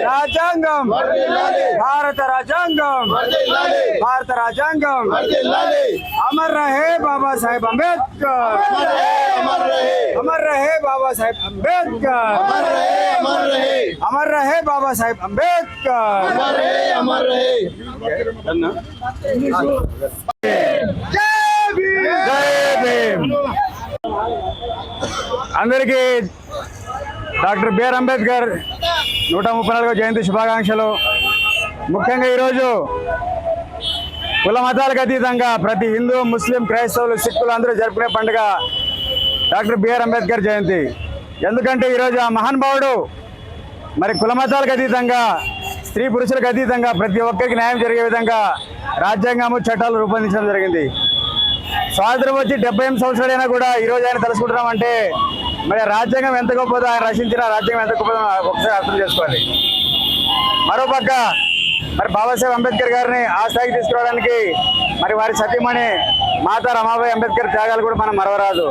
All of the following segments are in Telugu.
రాజ్యాంగం భారత రాజ్యాంగం అమర్ రహే బాబా సాహెబ్ అంబేద్కర్ అమర్ రహే బాబా సాహెబ్ అంబేద్కర్ అమర్ రహే బాబా సాహెబ్ అంబేద్కర్ అందరికీ డాక్టర్ బిఆర్ అంబేద్కర్ 134వ జయంతి శుభాకాంక్షలు. ముఖ్యంగా ఈరోజు కుల మతాలకు అతీతంగా ప్రతి హిందూ, ముస్లిం, క్రైస్తవులు, సిక్కులు అందరూ జరుపుకునే పండుగ డాక్టర్ బిఆర్ అంబేద్కర్ జయంతి. ఎందుకంటే ఈరోజు ఆ మహానుభావుడు మరి కుల మతాలకు అతీతంగా, స్త్రీ పురుషులకు అతీతంగా ప్రతి ఒక్కరికి న్యాయం జరిగే విధంగా రాజ్యాంగము, చట్టాలు రూపొందించడం జరిగింది. స్వాతంత్రం వచ్చి 78 సంవత్సరాలైనా కూడా ఈరోజు ఆయన తెలుసుకుంటున్నామంటే మరి రాజ్యాంగం ఎంత గొప్పదో, ఆయన రచించిన రాజ్యాంగం ఎంత గొప్పదో ఒకసారి అర్థం చేసుకోవాలి. మరోపక్క మరి బాబాసాహెబ్ అంబేద్కర్ గారిని ఆ స్థాయికి తీసుకురావడానికి మరి వారి సతీమణి మాతా రమాబాయి అంబేద్కర్ త్యాగాలు కూడా మనం మరవరాదు.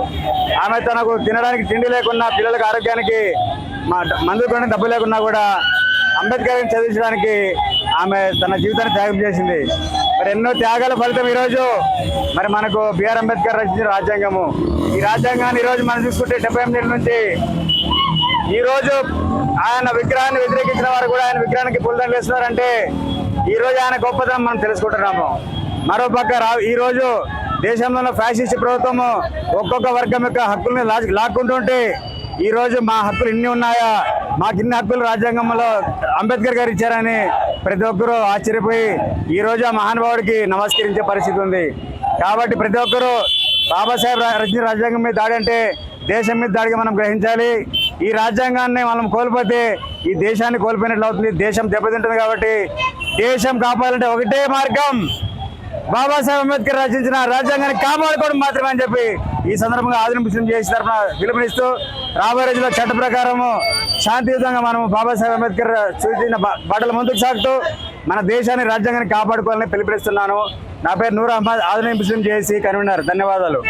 ఆమె తనకు తినడానికి తిండి లేకున్నా, పిల్లలకు ఆరోగ్యానికి మందులు కొనడానికి డబ్బు లేకున్నా కూడా అంబేద్కర్ని చదివించడానికి ఆమె తన జీవితాన్ని త్యాగం చేసింది. మరి ఎన్నో త్యాగాల ఫలితం ఈరోజు మరి మనకు బిఆర్ అంబేద్కర్ రచించిన రాజ్యాంగము. ఈ రాజ్యాంగాన్ని ఈరోజు మనం చూసుకుంటే 78 ఏళ్ళ నుంచి ఈరోజు ఆయన విగ్రహాన్ని వ్యతిరేకించిన వారు కూడా ఆయన విగ్రహానికి పూలదండలు వేస్తున్నారంటే ఈరోజు ఆయన గొప్పతనం మనం తెలుసుకుంటున్నాము. మరోపక్క ఈరోజు దేశంలో ఉన్న ఫ్యాసిస్ట్ ప్రభుత్వము ఒక్కొక్క వర్గం యొక్క హక్కుల్ని లాక్కుంటుంటే ఈరోజు మా హక్కులు ఇన్ని ఉన్నాయా, మాకు ఇన్ని హక్కులు రాజ్యాంగంలో అంబేద్కర్ గారు ఇచ్చారని ప్రతి ఒక్కరూ ఆశ్చర్యపోయి ఈరోజు ఆ మహానుభావుడికి నమస్కరించే పరిస్థితి ఉంది. కాబట్టి ప్రతి ఒక్కరూ బాబాసాహెబ్ రచించిన రాజ్యాంగం మీద దాడి అంటే దేశం మీద దాడిగా మనం గ్రహించాలి. ఈ రాజ్యాంగాన్ని మనం కోల్పోతే ఈ దేశాన్ని కోల్పోయినట్లు అవుతుంది, దేశం దెబ్బతింటుంది. కాబట్టి దేశం కాపాడాలంటే ఒకటే మార్గం, బాబాసాహెబ్ అంబేద్కర్ రచించిన రాజ్యాంగాన్ని కాపాడుకోవడం మాత్రమే అని చెప్పి ఈ సందర్భంగా ఆదిన ముస్లిం చేసి తరఫున పిలుపునిస్తూ రాబోయే రోజుల్లో చట్ట ప్రకారము శాంతియుతంగా మనము బాబాసాహెబ్ అంబేద్కర్ సూచించిన బాటల ముందుకు సాగుతూ మన దేశాన్ని, రాజ్యాంగాన్ని కాపాడుకోవాలని పిలుపునిస్తున్నాను. నా పేరు నూర్ అహ్మద్, ఆదిన ముస్లిం చేసి కన్వీనర్. ధన్యవాదాలు.